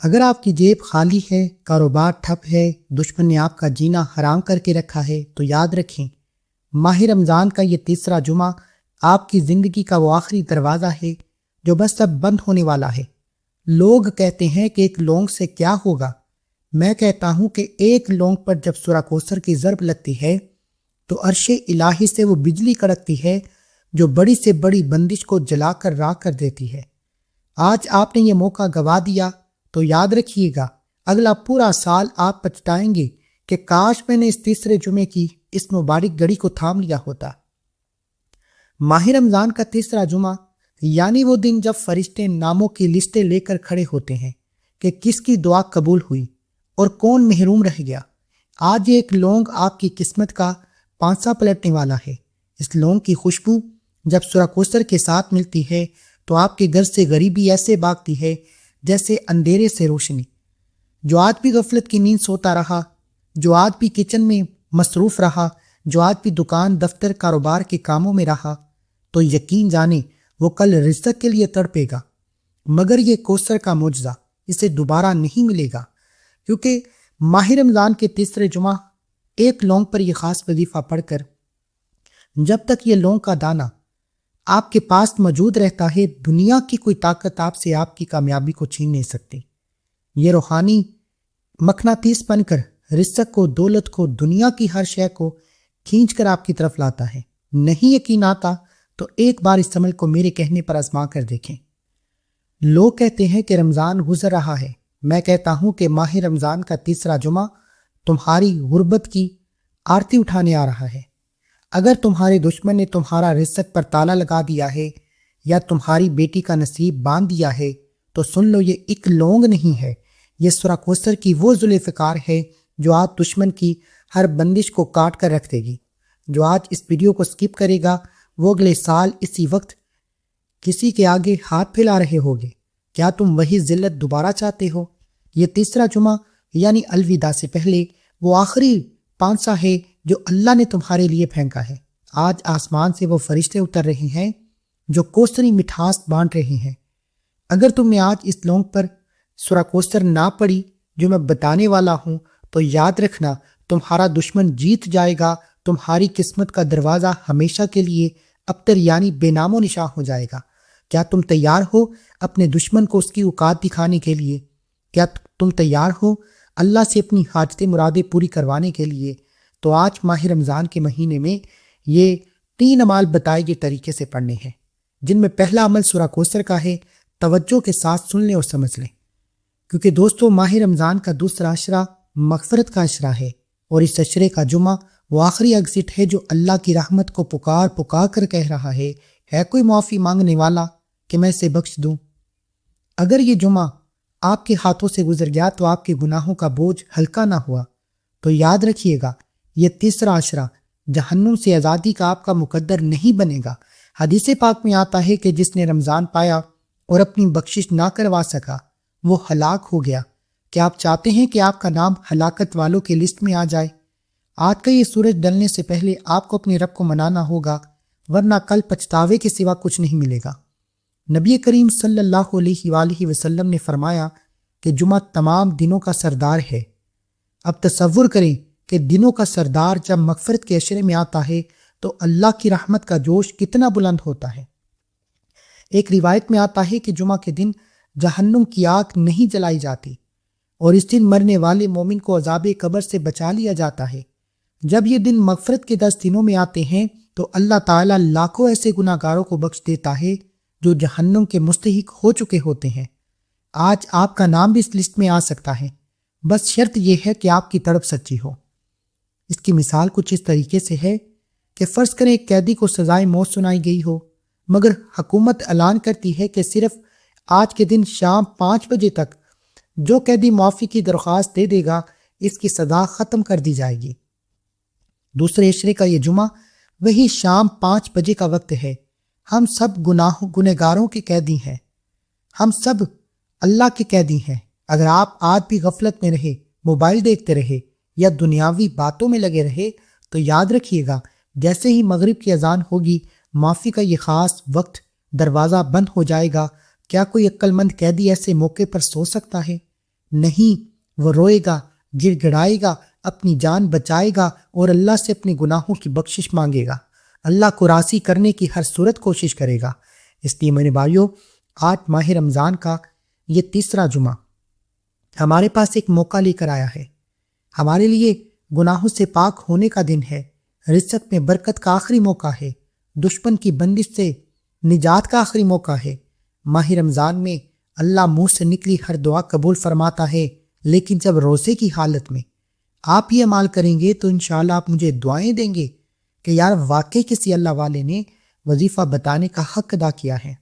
اگر آپ کی جیب خالی ہے، کاروبار ٹھپ ہے، دشمن نے آپ کا جینا حرام کر کے رکھا ہے، تو یاد رکھیں ماہ رمضان کا یہ تیسرا جمعہ آپ کی زندگی کا وہ آخری دروازہ ہے جو بس اب بند ہونے والا ہے۔ لوگ کہتے ہیں کہ ایک لونگ سے کیا ہوگا، میں کہتا ہوں کہ ایک لونگ پر جب سورہ کوثر کی ضرب لگتی ہے تو عرش الہی سے وہ بجلی کڑکتی ہے جو بڑی سے بڑی بندش کو جلا کر راکھ کر دیتی ہے۔ آج آپ نے یہ موقع گوا دیا تو یاد رکھیے گا اگلا پورا سال آپ پچھتائیں گے کہ کاش میں نے اس تیسرے جمعے کی اس مبارک گھڑی کو تھام لیا ہوتا۔ ماہ رمضان کا تیسرا جمعہ یعنی وہ دن جب فرشتے ناموں کی لسٹیں لے کر کھڑے ہوتے ہیں کہ کس کی دعا قبول ہوئی اور کون محروم رہ گیا۔ آج ایک لونگ آپ کی قسمت کا پانسا پلٹنے والا ہے۔ اس لونگ کی خوشبو جب سورہ کوثر کے ساتھ ملتی ہے تو آپ کے گھر سے غریبی ایسے بھاگتی ہے جیسے اندھیرے سے روشنی۔ جو آج بھی غفلت کی نیند سوتا رہا، جو آج بھی کچن میں مصروف رہا، جو آج بھی دکان دفتر کاروبار کے کاموں میں رہا، تو یقین جانے وہ کل رزق کے لیے تڑپے گا، مگر یہ کوثر کا معجزہ اسے دوبارہ نہیں ملے گا، کیونکہ ماہ رمضان کے تیسرے جمعہ ایک لونگ پر یہ خاص وظیفہ پڑھ کر جب تک یہ لونگ کا دانہ آپ کے پاس موجود رہتا ہے، دنیا کی کوئی طاقت آپ سے آپ کی کامیابی کو چھین نہیں سکتی۔ یہ روحانی مقناطیس بن کر رزق کو، دولت کو، دنیا کی ہر شے کو کھینچ کر آپ کی طرف لاتا ہے۔ نہیں یقین آتا تو ایک بار اس عمل کو میرے کہنے پر آزما کر دیکھیں۔ لوگ کہتے ہیں کہ رمضان گزر رہا ہے، میں کہتا ہوں کہ ماہ رمضان کا تیسرا جمعہ تمہاری غربت کی آرتی اٹھانے آ رہا ہے۔ اگر تمہارے دشمن نے تمہارا رزق پر تالا لگا دیا ہے یا تمہاری بیٹی کا نصیب باندھ دیا ہے تو سن لو، یہ ایک لونگ نہیں ہے، یہ سورہ کوثر کی وہ ذوالفقار ہے جو آج دشمن کی ہر بندش کو کاٹ کر رکھ دے گی۔ جو آج اس ویڈیو کو سکپ کرے گا وہ اگلے سال اسی وقت کسی کے آگے ہاتھ پھیلا رہے ہوگے۔ کیا تم وہی ذلت دوبارہ چاہتے ہو؟ یہ تیسرا جمعہ یعنی الوداع سے پہلے وہ آخری پانسا ہے جو اللہ نے تمہارے لیے پھینکا ہے۔ آج آسمان سے وہ فرشتے اتر رہے ہیں جو کوثری مٹھاس بانٹ رہے ہیں۔ اگر تم نے آج اس لونگ پر سورہ کوثر نہ پڑھی جو میں بتانے والا ہوں تو یاد رکھنا تمہارا دشمن جیت جائے گا، تمہاری قسمت کا دروازہ ہمیشہ کے لیے ابتر یعنی بے نام و نشاں ہو جائے گا۔ کیا تم تیار ہو اپنے دشمن کو اس کی اوقات دکھانے کے لیے؟ کیا تم تیار ہو اللہ سے اپنی حاجتیں مرادیں پوری کروانے کے لیے؟ تو آج ماہ رمضان کے مہینے میں یہ 3 اعمال بتائے گئے طریقے سے پڑھنے ہیں، جن میں پہلا عمل سورہ کوثر کا ہے۔ توجہ کے ساتھ سن لیں اور سمجھ لیں، کیونکہ دوستو ماہ رمضان کا دوسرا عشرہ مغفرت کا عشرہ ہے، اور اس عشرے کا جمعہ وہ آخری ایگزٹ ہے جو اللہ کی رحمت کو پکار پکار کر کہہ رہا ہے کوئی معافی مانگنے والا کہ میں اسے بخش دوں۔ اگر یہ جمعہ آپ کے ہاتھوں سے گزر گیا تو آپ کے گناہوں کا بوجھ ہلکا نہ ہوا، تو یاد رکھیے گا یہ تیسرا عشرہ جہنم سے آزادی کا آپ کا مقدر نہیں بنے گا۔ حدیث پاک میں آتا ہے کہ جس نے رمضان پایا اور اپنی بخشش نہ کروا سکا وہ ہلاک ہو گیا۔ کیا آپ چاہتے ہیں کہ آپ کا نام ہلاکت والوں کی لسٹ میں آ جائے؟ آج کا یہ سورج ڈلنے سے پہلے آپ کو اپنے رب کو منانا ہوگا، ورنہ کل پچھتاوے کے سوا کچھ نہیں ملے گا۔ نبی کریم صلی اللہ علیہ وآلہ وسلم نے فرمایا کہ جمعہ تمام دنوں کا سردار ہے۔ اب تصور کریں کہ دنوں کا سردار جب مغفرت کے عشرے میں آتا ہے تو اللہ کی رحمت کا جوش کتنا بلند ہوتا ہے۔ ایک روایت میں آتا ہے کہ جمعہ کے دن جہنم کی آگ نہیں جلائی جاتی اور اس دن مرنے والے مومن کو عذاب قبر سے بچا لیا جاتا ہے۔ جب یہ دن مغفرت کے 10 دنوں میں آتے ہیں تو اللہ تعالیٰ لاکھوں ایسے گناہ گاروں کو بخش دیتا ہے جو جہنم کے مستحق ہو چکے ہوتے ہیں۔ آج آپ کا نام بھی اس لسٹ میں آ سکتا ہے، بس شرط یہ ہے کہ آپ کی تڑپ سچی ہو۔ اس کی مثال کچھ اس طریقے سے ہے کہ فرض کریں ایک قیدی کو سزائے موت سنائی گئی ہو، مگر حکومت اعلان کرتی ہے کہ صرف آج کے دن شام 5 بجے تک جو قیدی معافی کی درخواست دے دے گا اس کی سزا ختم کر دی جائے گی۔ دوسرے عشرے کا یہ جمعہ وہی شام 5 بجے کا وقت ہے۔ ہم سب گنہگاروں کے قیدی ہیں، ہم سب اللہ کے قیدی ہیں۔ اگر آپ آج بھی غفلت میں رہے، موبائل دیکھتے رہے یا دنیاوی باتوں میں لگے رہے تو یاد رکھیے گا جیسے ہی مغرب کی اذان ہوگی معافی کا یہ خاص وقت دروازہ بند ہو جائے گا۔ کیا کوئی عقل مند قیدی ایسے موقع پر سو سکتا ہے؟ نہیں، وہ روئے گا، گر گڑائے گا، اپنی جان بچائے گا اور اللہ سے اپنے گناہوں کی بخشش مانگے گا، اللہ کو راضی کرنے کی ہر صورت کوشش کرے گا۔ اس لیے میرے بھائیوں، آج ماہ رمضان کا یہ تیسرا جمعہ ہمارے پاس ایک موقع لے کر آیا ہے۔ ہمارے لیے گناہوں سے پاک ہونے کا دن ہے، رزق میں برکت کا آخری موقع ہے، دشمن کی بندش سے نجات کا آخری موقع ہے۔ ماہ رمضان میں اللہ منہ سے نکلی ہر دعا قبول فرماتا ہے، لیکن جب روزے کی حالت میں آپ یہ عمل کریں گے تو انشاءاللہ آپ مجھے دعائیں دیں گے کہ یار واقعی کسی اللہ والے نے وظیفہ بتانے کا حق ادا کیا ہے۔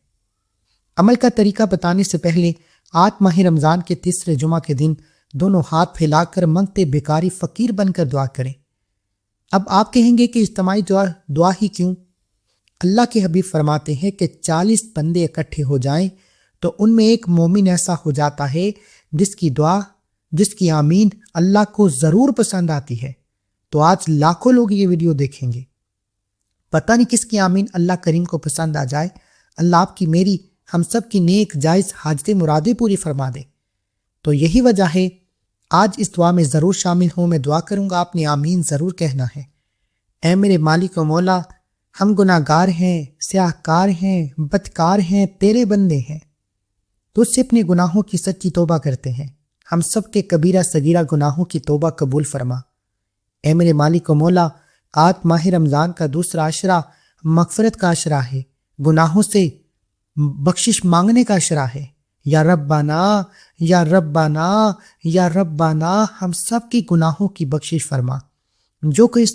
عمل کا طریقہ بتانے سے پہلے آج ماہ رمضان کے تیسرے جمعہ کے دن دونوں ہاتھ پھیلا کر منگتے بیکاری فقیر بن کر دعا کریں۔ اب آپ کہیں گے کہ اجتماعی دعا ہی کیوں؟ اللہ کے حبیب فرماتے ہیں کہ 40 بندے اکٹھے ہو جائیں تو ان میں ایک مومن ایسا ہو جاتا ہے جس کی دعا، جس کی آمین اللہ کو ضرور پسند آتی ہے۔ تو آج لاکھوں لوگ یہ ویڈیو دیکھیں گے، پتہ نہیں کس کی آمین اللہ کریم کو پسند آ جائے۔ اللہ آپ کی، میری، ہم سب کی نیک جائز حاجتیں مرادیں پوری فرما دے۔ تو یہی وجہ ہے آج اس دعا میں ضرور شامل ہوں۔ میں دعا کروں گا، آپ نے آمین ضرور کہنا ہے۔ اے میرے مالک و مولا، ہم گناہ گار ہیں، سیاہ کار ہیں، بدکار ہیں، تیرے بندے ہیں، تو اس سے اپنے گناہوں کی سچی توبہ کرتے ہیں۔ ہم سب کے کبیرہ صغیرہ گناہوں کی توبہ قبول فرما۔ اے میرے مالک و مولا، آج ماہ رمضان کا دوسرا عشرہ مغفرت کا عشرہ ہے، گناہوں سے بخشش مانگنے کا عشرہ ہے۔ یا ربنا، یا ربنا، یا ربنا، ہم سب کی گناہوں کی بخشش فرما۔ جو کوئی اس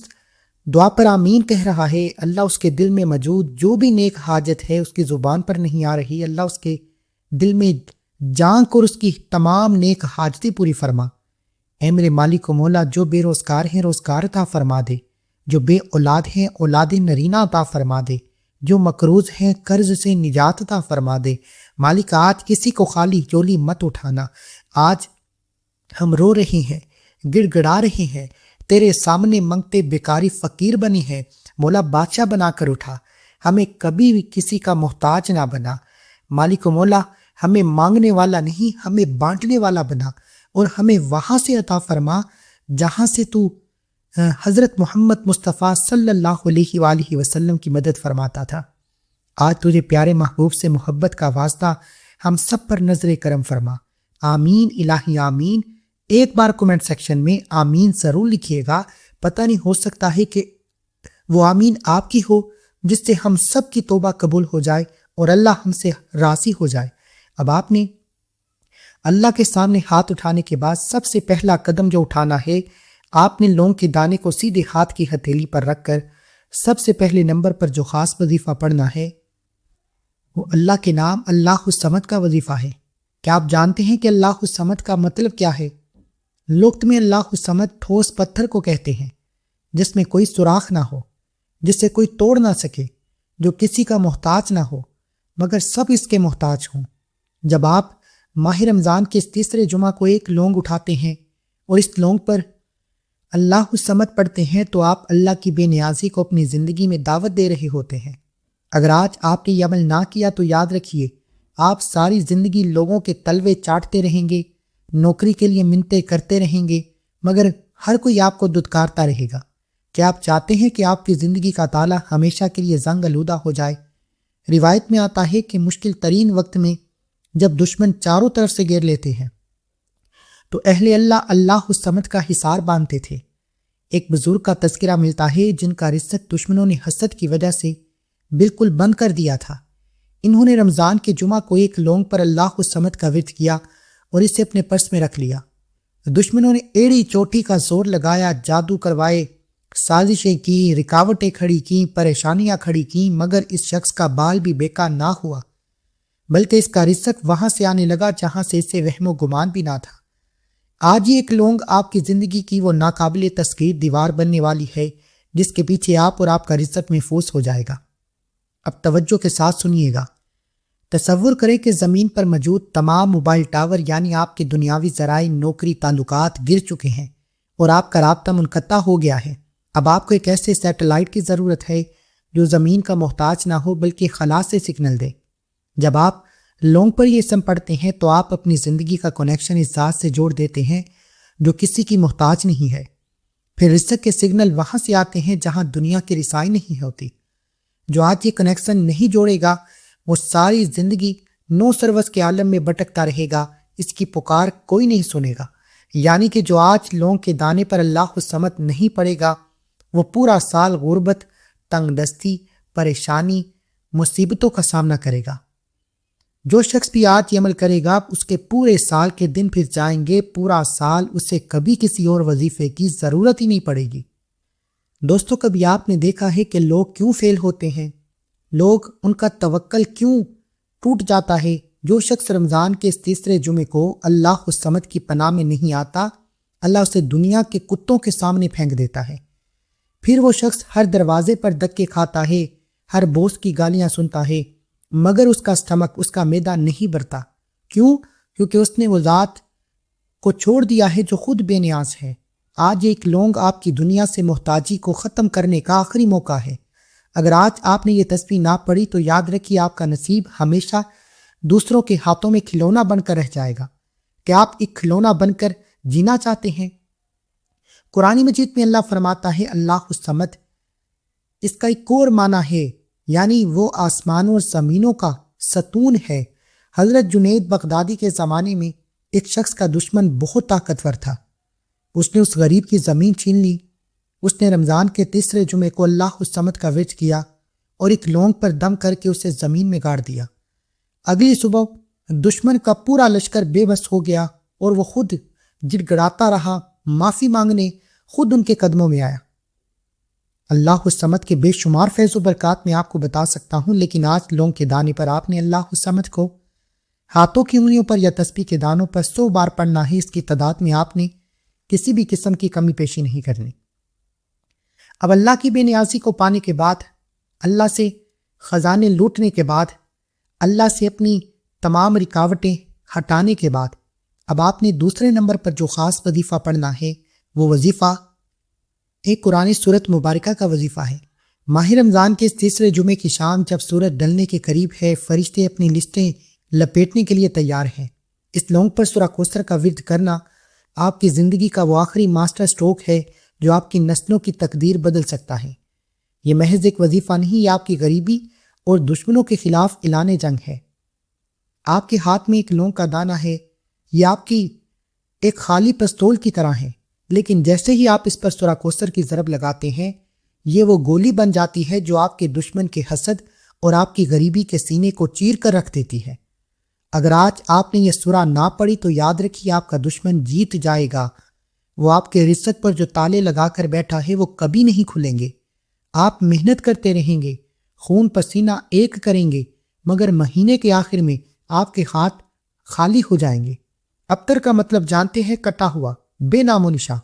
دعا پر آمین کہہ رہا ہے، اللہ اس کے دل میں موجود جو بھی نیک حاجت ہے اس کی زبان پر نہیں آ رہی، اللہ اس کے دل میں جھانک کر اس کی تمام نیک حاجتیں پوری فرما۔ اے میرے مالک و مولا، جو بے روزگار ہیں روزگار عطا فرما دے، جو بے اولاد ہیں اولاد نرینہ عطا فرما دے، جو مقروض ہیں قرض سے نجات عطا فرما دے۔ مالک، آج کسی کو خالی جولی مت اٹھانا۔ آج ہم رو رہے ہیں، گڑ گڑا رہے ہیں، تیرے سامنے منگتے بیکاری فقیر بنی ہے۔ مولا، بادشاہ بنا کر اٹھا، ہمیں کبھی بھی کسی کا محتاج نہ بنا۔ مالک و مولا، ہمیں مانگنے والا نہیں، ہمیں بانٹنے والا بنا، اور ہمیں وہاں سے عطا فرما جہاں سے تو حضرت محمد مصطفیٰ صلی اللہ علیہ وآلہ وسلم کی مدد فرماتا تھا۔ آج تجھے پیارے محبوب سے محبت کا واسطہ ہم سب پر نظر کرم فرما۔ آمین الہی آمین۔ ایک بار کومنٹ سیکشن میں آمین ضرور لکھیے گا، پتہ نہیں ہو سکتا ہے کہ وہ آمین آپ کی ہو جس سے ہم سب کی توبہ قبول ہو جائے اور اللہ ہم سے راضی ہو جائے۔ اب آپ نے اللہ کے سامنے ہاتھ اٹھانے کے بعد سب سے پہلا قدم جو اٹھانا ہے، آپ نے لونگ کے دانے کو سیدھے ہاتھ کی ہتھیلی پر رکھ کر سب سے پہلے نمبر پر جو خاص وظیفہ پڑھنا ہے وہ اللہ کے نام اللہ الصمد کا وظیفہ ہے۔ کیا آپ جانتے ہیں کہ اللہ الصمد کا مطلب کیا ہے؟ لغت میں اللہ الصمد ٹھوس پتھر کو کہتے ہیں، جس میں کوئی سوراخ نہ ہو، جس سے کوئی توڑ نہ سکے، جو کسی کا محتاج نہ ہو مگر سب اس کے محتاج ہوں۔ جب آپ ماہ رمضان کے اس تیسرے جمعہ کو ایک لونگ اٹھاتے ہیں اور اس لونگ پر اللہ الصمد پڑھتے ہیں تو آپ اللہ کی بے نیازی کو اپنی زندگی میں دعوت دے رہے ہوتے ہیں۔ اگر آج آپ نے یہ عمل نہ کیا تو یاد رکھیے، آپ ساری زندگی لوگوں کے تلوے چاٹتے رہیں گے، نوکری کے لیے منتیں کرتے رہیں گے، مگر ہر کوئی آپ کو دھتکارتا رہے گا۔ کیا آپ چاہتے ہیں کہ آپ کی زندگی کا تالا ہمیشہ کے لیے زنگ آلودہ ہو جائے؟ روایت میں آتا ہے کہ مشکل ترین وقت میں جب دشمن چاروں طرف سے گھیر لیتے ہیں تو اہل اللہ اللہ الصمد کا حصار باندھتے تھے۔ ایک بزرگ کا تذکرہ ملتا ہے جن کا رزق دشمنوں نے حسد کی وجہ سے بالکل بند کر دیا تھا۔ انہوں نے رمضان کے جمعہ کو ایک لونگ پر اللہ الصمد کا ورد کیا اور اسے اپنے پرس میں رکھ لیا۔ دشمنوں نے ایڑی چوٹی کا زور لگایا، جادو کروائے، سازشیں کی، رکاوٹیں کھڑی کیں، پریشانیاں کھڑی کیں، مگر اس شخص کا بال بھی بیکار نہ ہوا، بلکہ اس کا رزق وہاں سے آنے لگا جہاں سے اسے وہم و گمان بھی نہ تھا۔ آج یہ ایک لونگ آپ کی زندگی کی وہ ناقابل تسخیر دیوار بننے والی ہے جس کے پیچھے آپ اور آپ کا رزق محفوظ ہو جائے گا۔ اب توجہ کے ساتھ سنیے گا۔ تصور کریں کہ زمین پر موجود تمام موبائل ٹاور یعنی آپ کے دنیاوی ذرائع، نوکری، تعلقات گر چکے ہیں اور آپ کا رابطہ منقطع ہو گیا ہے۔ اب آپ کو ایک ایسے سیٹلائٹ کی ضرورت ہے جو زمین کا محتاج نہ ہو بلکہ خلا سے سگنل دے۔ جب آپ لونگ پر یہ اسم پڑھتے ہیں تو آپ اپنی زندگی کا کنیکشن اس ذات سے جوڑ دیتے ہیں جو کسی کی محتاج نہیں ہے۔ پھر رزق کے سگنل وہاں سے آتے ہیں جہاں دنیا کی رسائی نہیں ہوتی۔ جو آج یہ کنیکشن نہیں جوڑے گا وہ ساری زندگی نو سروس کے عالم میں بھٹکتا رہے گا، اس کی پکار کوئی نہیں سنے گا۔ یعنی کہ جو آج لونگ کے دانے پر اللہ الصمد نہیں پڑے گا وہ پورا سال غربت، تنگ دستی، پریشانی، مصیبتوں کا سامنا کرے گا۔ جو شخص بھی آج یہ عمل کرے گا اس کے پورے سال کے دن پھر جائیں گے، پورا سال اسے کبھی کسی اور وظیفے کی ضرورت ہی نہیں پڑے گی۔ دوستو، کبھی آپ نے دیکھا ہے کہ لوگ کیوں فیل ہوتے ہیں؟ لوگ ان کا توکل کیوں ٹوٹ جاتا ہے؟ جو شخص رمضان کے اس تیسرے جمعے کو اللہ الصمد کی پناہ میں نہیں آتا، اللہ اسے دنیا کے کتوں کے سامنے پھینک دیتا ہے۔ پھر وہ شخص ہر دروازے پر دھکے کھاتا ہے، ہر بوس کی گالیاں سنتا ہے، مگر اس کا اسٹمک، اس کا معدہ نہیں بھرتا۔ کیوں؟ کیونکہ اس نے وہ ذات کو چھوڑ دیا ہے جو خود بے نیاز ہے۔ آج ایک لونگ آپ کی دنیا سے محتاجی کو ختم کرنے کا آخری موقع ہے۔ اگر آج آپ نے یہ تسبیح نہ پڑھی تو یاد رکھیے آپ کا نصیب ہمیشہ دوسروں کے ہاتھوں میں کھلونا بن کر رہ جائے گا۔ کہ آپ ایک کھلونا بن کر جینا چاہتے ہیں؟ قرآن مجید میں اللہ فرماتا ہے اللہ الصمد، اس کا ایک اور معنی ہے یعنی وہ آسمانوں اور زمینوں کا ستون ہے۔ حضرت جنید بغدادی کے زمانے میں ایک شخص کا دشمن بہت طاقتور تھا۔ اس نے اس غریب کی زمین چھین لی۔ اس نے رمضان کے تیسرے جمعے کو اللہ الصمد کا ورد کیا اور ایک لونگ پر دم کر کے اسے زمین میں گاڑ دیا۔ اگلی صبح دشمن کا پورا لشکر بے بس ہو گیا اور وہ خود گڑ گڑاتا رہا، معافی مانگنے خود ان کے قدموں میں آیا۔ اللہ الصمد کے بے شمار فیض و برکات میں آپ کو بتا سکتا ہوں، لیکن آج لونگ کے دانے پر آپ نے اللہ الصمد کو ہاتھوں کی انگلیوں پر یا تسبیح کے دانوں پر 100 بار پڑھنا ہے۔ اس کی تعداد میں آپ نے کسی بھی قسم کی کمی پیشی نہیں کرنی۔ اب اللہ کی بے نیازی کو پانے کے بعد، اللہ سے خزانے لوٹنے کے بعد، اللہ سے اپنی تمام رکاوٹیں ہٹانے کے بعد، اب آپ نے دوسرے نمبر پر جو خاص وظیفہ پڑھنا ہے وہ وظیفہ ایک قرآن سورت مبارکہ کا وظیفہ ہے۔ ماہ رمضان کے اس تیسرے جمعے کی شام جب سورج ڈلنے کے قریب ہے، فرشتے اپنی لسٹیں لپیٹنے کے لیے تیار ہیں۔ اس لونگ پر سورہ کوثر کا ورد کرنا آپ کی زندگی کا وہ آخری ماسٹر سٹروک ہے جو آپ کی نسلوں کی تقدیر بدل سکتا ہے۔ یہ محض ایک وظیفہ نہیں، یہ آپ کی غریبی اور دشمنوں کے خلاف اعلان جنگ ہے۔ آپ کے ہاتھ میں ایک لونگ کا دانہ ہے، یہ آپ کی ایک خالی پستول کی طرح ہے، لیکن جیسے ہی آپ اس پر سورہ کوثر کی ضرب لگاتے ہیں، یہ وہ گولی بن جاتی ہے جو آپ کے دشمن کے حسد اور آپ کی غریبی کے سینے کو چیر کر رکھ دیتی ہے۔ اگر آج آپ نے یہ سورہ نہ پڑھی تو یاد رکھیے آپ کا دشمن جیت جائے گا۔ وہ آپ کے رزق پر جو تالے لگا کر بیٹھا ہے وہ کبھی نہیں کھلیں گے۔ آپ محنت کرتے رہیں گے، خون پسینہ ایک کریں گے، مگر مہینے کے آخر میں آپ کے ہاتھ خالی ہو جائیں گے۔ ابتر کا مطلب جانتے ہیں؟ کٹا ہوا، بے نام و نشاں۔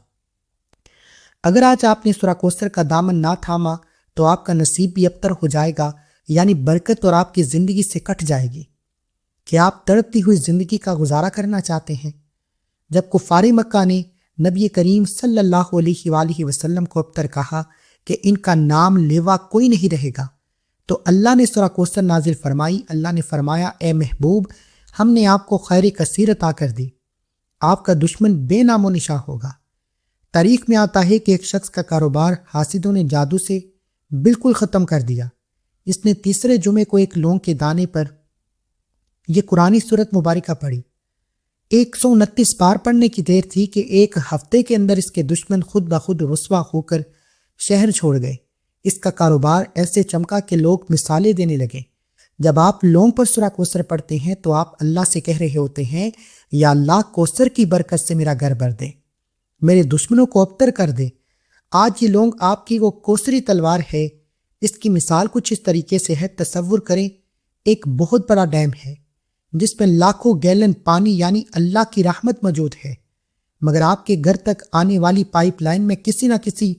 اگر آج آپ نے سورہ کوثر کا دامن نہ تھاما تو آپ کا نصیب بھی ابتر ہو جائے گا، یعنی برکت اور آپ کی زندگی سے کٹ جائے گی۔ کہ آپ تڑپتی ہوئی زندگی کا گزارا کرنا چاہتے ہیں؟ جب کفار مکہ نے نبی کریم صلی اللہ علیہ وآلہ وسلم کو ابتر کہا کہ ان کا نام لیوا کوئی نہیں رہے گا، تو اللہ نے سورہ کوثر نازل فرمائی۔ اللہ نے فرمایا، اے محبوب، ہم نے آپ کو خیر کثیر عطا کر دی، آپ کا دشمن بے نام و نشاں ہوگا۔ تاریخ میں آتا ہے کہ ایک شخص کا کاروبار حاسدوں نے جادو سے بالکل ختم کر دیا۔ اس نے تیسرے جمعے کو ایک لونگ کے دانے پر یہ قرآنی سورت مبارکہ پڑھی۔ 129 بار پڑھنے کی دیر تھی کہ ایک ہفتے کے اندر اس کے دشمن خود بخود رسوا ہو کر شہر چھوڑ گئے۔ اس کا کاروبار ایسے چمکا کہ لوگ مثالیں دینے لگے۔ جب آپ لونگ پر سورہ کوثر پڑھتے ہیں تو آپ اللہ سے کہہ رہے ہوتے ہیں، یا اللہ کوثر کی برکت سے میرا گھر بھر دے، میرے دشمنوں کو ابتر کر دے۔ آج یہ لونگ آپ کی وہ کوثری تلوار ہے۔ اس کی مثال کچھ اس طریقے سے ہے، تصور کریں ایک بہت بڑا ڈیم ہے جس میں لاکھوں گیلن پانی یعنی اللہ کی رحمت موجود ہے، مگر آپ کے گھر تک آنے والی پائپ لائن میں کسی نہ کسی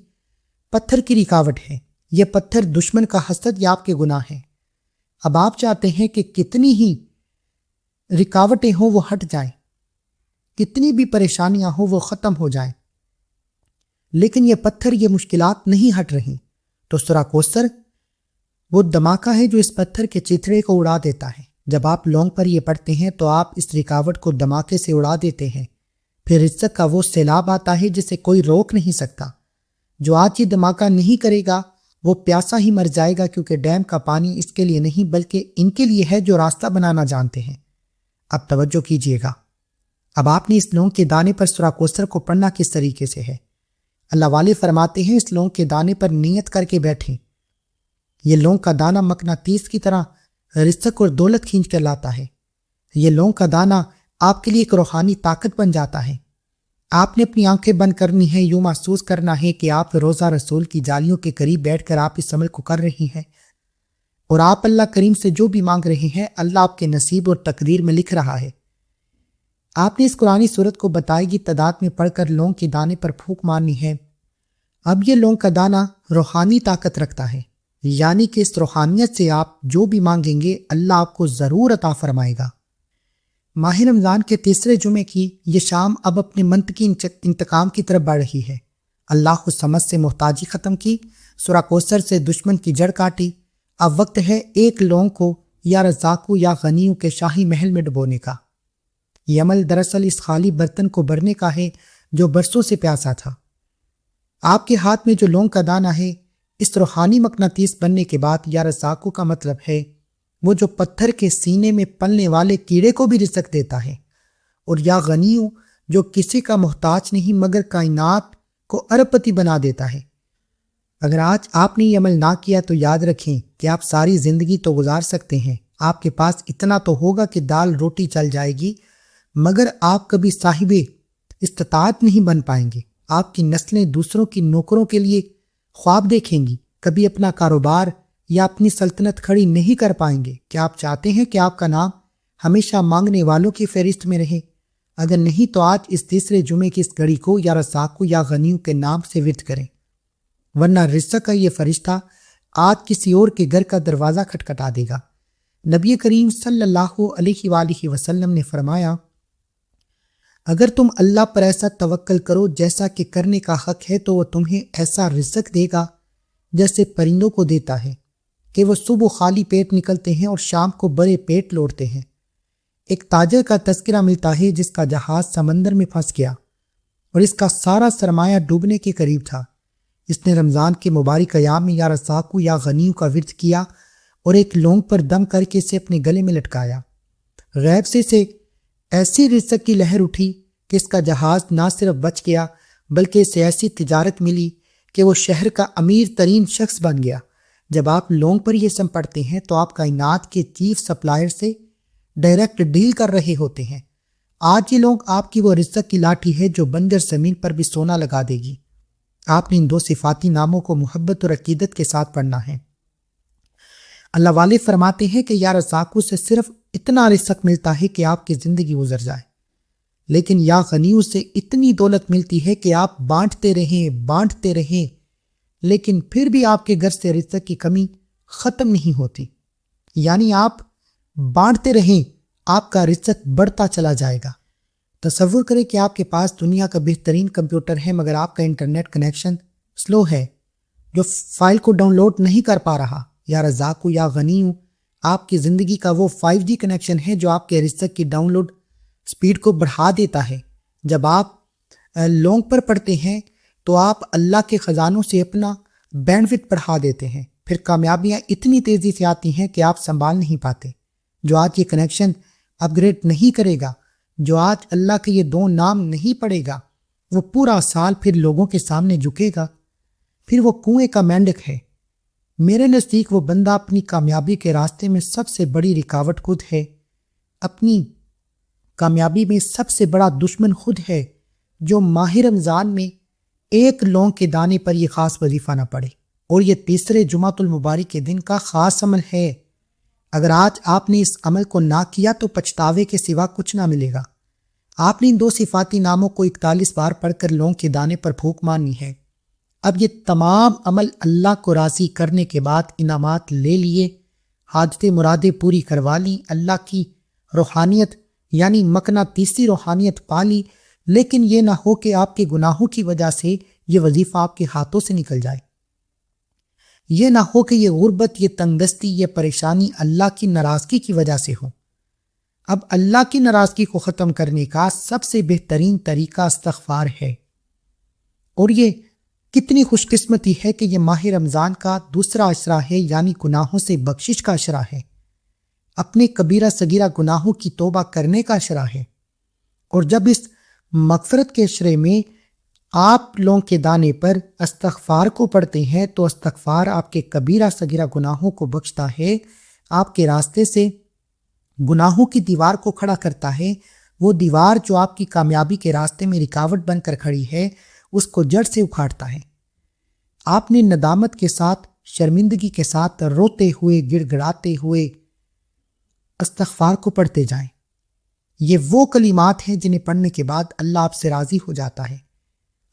پتھر کی رکاوٹ ہے۔ یہ پتھر دشمن کا حسد یا آپ کے گناہ ہیں۔ اب آپ چاہتے ہیں کہ کتنی ہی رکاوٹیں ہوں وہ ہٹ جائیں، کتنی بھی پریشانیاں ہوں وہ ختم ہو جائیں، لیکن یہ پتھر، یہ مشکلات نہیں ہٹ رہی۔ تو سورہ کوثر وہ دھماکہ ہے جو اس پتھر کے چتھڑے کو اڑا دیتا ہے۔ جب آپ لونگ پر یہ پڑھتے ہیں تو آپ اس رکاوٹ کو دھماکے سے اڑا دیتے ہیں۔ پھر رزق کا وہ سیلاب آتا ہے جسے کوئی روک نہیں سکتا۔ جو آج یہ دھماکہ نہیں کرے گا وہ پیاسا ہی مر جائے گا، کیونکہ ڈیم کا پانی اس کے لیے نہیں بلکہ ان کے لیے ہے جو راستہ بنانا جانتے ہیں۔ اب توجہ کیجئے گا، اب آپ نے اس لونگ کے دانے پر سورہ کوثر کو پڑھنا کس طریقے سے ہے۔ اللہ والے فرماتے ہیں اس لونگ کے دانے پر نیت کر کے بیٹھیں۔ یہ لونگ کا دانہ مقناطیس کی طرح رزق اور دولت کھینچ کر لاتا ہے۔ یہ لونگ کا دانہ آپ کے لیے ایک روحانی طاقت بن جاتا ہے۔ آپ نے اپنی آنکھیں بند کرنی ہے، یوں محسوس کرنا ہے کہ آپ روزہ رسول کی جالیوں کے قریب بیٹھ کر آپ اس عمل کو کر رہی ہیں، اور آپ اللہ کریم سے جو بھی مانگ رہے ہیں اللہ آپ کے نصیب اور تقدیر میں لکھ رہا ہے۔ آپ نے اس قرآنی صورت کو بتائی گی تعداد میں پڑھ کر لونگ کے دانے پر پھونک مارنی ہے۔ اب یہ لونگ کا دانہ روحانی طاقت رکھتا ہے، یعنی کہ اس روحانیت سے آپ جو بھی مانگیں گے اللہ آپ کو ضرور عطا فرمائے گا۔ ماہ رمضان کے تیسرے جمعے کی یہ شام اب اپنے منطقی انتقام کی طرف بڑھ رہی ہے۔ اللہ کو سمجھ سے محتاجی ختم کی، سورہ کوثر سے دشمن کی جڑ کاٹی۔ اب وقت ہے ایک لونگ کو یا رزاقو یا غنیوں کے شاہی محل میں ڈبونے کا۔ یہ عمل دراصل اس خالی برتن کو بھرنے کا ہے جو برسوں سے پیاسا تھا۔ آپ کے ہاتھ میں جو لونگ کا دانہ ہے، اس روحانی مقناطیس بننے کے بعد یا رزاقو کا مطلب ہے وہ جو پتھر کے سینے میں پلنے والے کیڑے کو بھی رزق دیتا ہے، اور یا غنیوں جو کسی کا محتاج نہیں مگر کائنات کو ارب پتی بنا دیتا ہے۔ اگر آج آپ نے یہ عمل نہ کیا تو یاد رکھیں کہ آپ ساری زندگی تو گزار سکتے ہیں، آپ کے پاس اتنا تو ہوگا کہ دال روٹی چل جائے گی، مگر آپ کبھی صاحب استطاعت نہیں بن پائیں گے۔ آپ کی نسلیں دوسروں کی نوکروں کے لیے خواب دیکھیں گی، کبھی اپنا کاروبار یا اپنی سلطنت کھڑی نہیں کر پائیں گے۔ کیا آپ چاہتے ہیں کہ آپ کا نام ہمیشہ مانگنے والوں کی فہرست میں رہے؟ اگر نہیں تو آج اس تیسرے جمعے کی اس گھڑی کو یا رزاقو یا غنیوں کے نام سے ورد کریں، ورنہ رزق کا یہ فرشتہ آج کسی اور کے گھر کا دروازہ کھٹکھٹا دے گا۔ نبی کریم صلی اللہ علیہ وآلہ وسلم نے فرمایا، اگر تم اللہ پر ایسا توکل کرو جیسا کہ کرنے کا حق ہے تو وہ تمہیں ایسا رزق دے گا جیسے پرندوں کو دیتا ہے کہ وہ صبح خالی پیٹ نکلتے ہیں اور شام کو بڑے پیٹ لوٹتے ہیں۔ ایک تاجر کا تذکرہ ملتا ہے جس کا جہاز سمندر میں پھنس گیا اور اس کا سارا سرمایہ ڈوبنے کے قریب تھا۔ اس نے رمضان کے مبارک ایام میں یا رزاقو یا غنیوں کا ورد کیا اور ایک لونگ پر دم کر کے اسے اپنے گلے میں لٹکایا۔ غیب سے ایسی رزق کی لہر اٹھی کہ اس کا جہاز نہ صرف بچ گیا بلکہ اسے ایسی تجارت ملی کہ وہ شہر کا امیر ترین شخص بن گیا۔ جب آپ لونگ پر یہ سم پڑھتے ہیں تو آپ کائنات کے چیف سپلائر سے ڈائریکٹ ڈیل کر رہے ہوتے ہیں۔ آج یہ لونگ آپ کی وہ رزق کی لاٹھی ہے جو بنجر زمین پر بھی سونا لگا دے گی۔ آپ نے ان دو صفاتی ناموں کو محبت اور عقیدت کے ساتھ پڑھنا ہے۔ اللہ والے فرماتے ہیں کہ یا رزاقو سے صرف اتنا رزق ملتا ہے کہ آپ کی زندگی گزر جائے، لیکن یا غنیوں سے اتنی دولت ملتی ہے کہ آپ بانٹتے رہیں لیکن پھر بھی آپ کے گھر سے رزق کی کمی ختم نہیں ہوتی۔ یعنی آپ بانٹتے رہیں، آپ کا رزق بڑھتا چلا جائے گا۔ تصور کریں کہ آپ کے پاس دنیا کا بہترین کمپیوٹر ہے مگر آپ کا انٹرنیٹ کنیکشن سلو ہے جو فائل کو ڈاؤن لوڈ نہیں کر پا رہا۔ یا رزاقو یا غنیوں آپ کی زندگی کا وہ 5G کنیکشن ہے جو آپ کے رزق کی ڈاؤن لوڈ سپیڈ کو بڑھا دیتا ہے۔ جب آپ لونگ پر پڑھتے ہیں تو آپ اللہ کے خزانوں سے اپنا بینڈ وڈتھ بڑھا دیتے ہیں، پھر کامیابیاں اتنی تیزی سے آتی ہیں کہ آپ سنبھال نہیں پاتے۔ جو آج یہ کنیکشن اپ گریڈ نہیں کرے گا، جو آج اللہ کے یہ دو نام نہیں پڑھے گا، وہ پورا سال پھر لوگوں کے سامنے جھکے گا، پھر وہ کنویں کا مینڈک ہے۔ میرے نزدیک وہ بندہ اپنی کامیابی کے راستے میں سب سے بڑی رکاوٹ خود ہے، اپنی کامیابی میں سب سے بڑا دشمن خود ہے، جو ماہ رمضان میں ایک لونگ کے دانے پر یہ خاص وظیفہ نہ پڑے، اور یہ تیسرے جمعۃ المبارک کے دن کا خاص عمل ہے۔ اگر آج آپ نے اس عمل کو نہ کیا تو پچھتاوے کے سوا کچھ نہ ملے گا۔ آپ نے ان دو صفاتی ناموں کو 41 بار پڑھ کر لونگ کے دانے پر پھونک مارنی ہے۔ اب یہ تمام عمل اللہ کو راضی کرنے کے بعد انعامات لے لیے، حاجتیں مرادیں پوری کروا لی، اللہ کی روحانیت یعنی مقناطیسی روحانیت پا لی، لیکن یہ نہ ہو کہ آپ کے گناہوں کی وجہ سے یہ وظیفہ آپ کے ہاتھوں سے نکل جائے۔ یہ نہ ہو کہ یہ غربت، یہ تنگ دستی، یہ پریشانی اللہ کی ناراضگی کی وجہ سے ہو۔ اب اللہ کی ناراضگی کو ختم کرنے کا سب سے بہترین طریقہ استغفار ہے، اور یہ کتنی خوش قسمتی ہے کہ یہ ماہ رمضان کا دوسرا عشرہ ہے، یعنی گناہوں سے بخشش کا عشرہ ہے، اپنے کبیرہ صغیرہ گناہوں کی توبہ کرنے کا عشرہ ہے۔ اور جب اس مغفرت کے عشرے میں آپ لوگوں کے دانے پر استغفار کو پڑھتے ہیں تو استغفار آپ کے کبیرہ صغیرہ گناہوں کو بخشتا ہے، آپ کے راستے سے گناہوں کی دیوار کو کھڑا کرتا ہے، وہ دیوار جو آپ کی کامیابی کے راستے میں رکاوٹ بن کر کھڑی ہے اس کو جڑ سے اکھاڑتا ہے۔ آپ نے ندامت کے ساتھ، شرمندگی کے ساتھ، روتے ہوئے، گڑ گڑاتے ہوئے استغفار کو پڑھتے جائیں۔ یہ وہ کلمات ہیں جنہیں پڑھنے کے بعد اللہ آپ سے راضی ہو جاتا ہے۔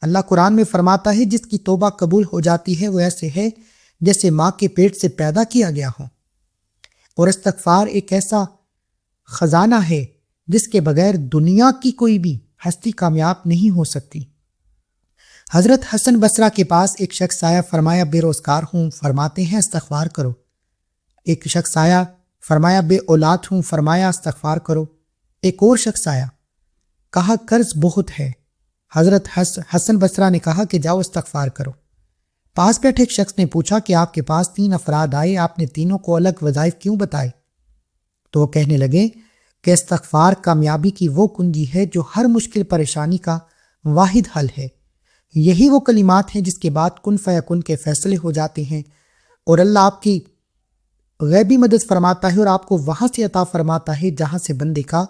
اللہ قرآن میں فرماتا ہے جس کی توبہ قبول ہو جاتی ہے وہ ایسے ہے جیسے ماں کے پیٹ سے پیدا کیا گیا ہو۔ اور استغفار ایک ایسا خزانہ ہے جس کے بغیر دنیا کی کوئی بھی ہستی کامیاب نہیں ہو سکتی۔ حضرت حسن بصرہ کے پاس ایک شخص آیا، فرمایا بے روزگار ہوں، فرماتے ہیں استغفار کرو۔ ایک شخص آیا، فرمایا بے اولاد ہوں، فرمایا استغفار کرو۔ ایک اور شخص آیا، کہا قرض بہت ہے۔ حضرت حسن بصرہ نے کہا کہ جاؤ استغفار کرو۔ پاس بیٹھے ایک شخص نے پوچھا کہ آپ کے پاس 3 افراد آئے، آپ نے تینوں کو الگ وظائف کیوں بتائے؟ تو وہ کہنے لگے کہ استغفار کامیابی کی وہ کنجی ہے جو ہر مشکل پریشانی کا واحد حل ہے۔ یہی وہ کلمات ہیں جس کے بعد کن فیکن کے فیصلے ہو جاتے ہیں، اور اللہ آپ کی غیبی مدد فرماتا ہے اور آپ کو وہاں سے عطا فرماتا ہے جہاں سے بندے کا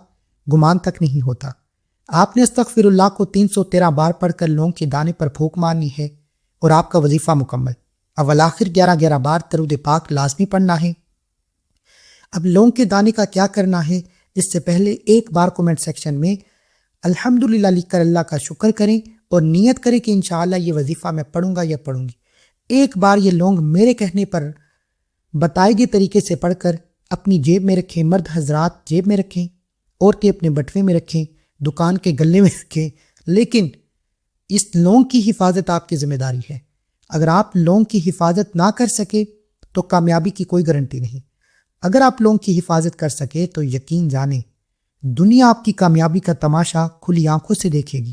گمان تک نہیں ہوتا۔ آپ نے استغفر اللہ کو 313 بار پڑھ کر لونگ کے دانے پر پھونک مارنی ہے اور آپ کا وظیفہ مکمل۔ اول آخر 11 بار درود پاک لازمی پڑھنا ہے۔ اب لونگ کے دانے کا کیا کرنا ہے؟ اس سے پہلے ایک بار کومنٹ سیکشن میں الحمدللہ لکھ کر اللہ کا شکر کریں اور نیت کریں کہ انشاءاللہ یہ وظیفہ میں پڑھوں گا یا پڑھوں گی۔ ایک بار یہ لونگ میرے کہنے پر بتائے گئے طریقے سے پڑھ کر اپنی جیب میں رکھیں، مرد حضرات جیب میں رکھیں، عورتیں اپنے بٹوے میں رکھیں، دکان کے گلے میں رکھیں، لیکن اس لونگ کی حفاظت آپ کی ذمہ داری ہے۔ اگر آپ لونگ کی حفاظت نہ کر سکے تو کامیابی کی کوئی گارنٹی نہیں۔ اگر آپ لونگ کی حفاظت کر سکے تو یقین جانیں دنیا آپ کی کامیابی کا تماشا کھلی آنکھوں سے دیکھے گی۔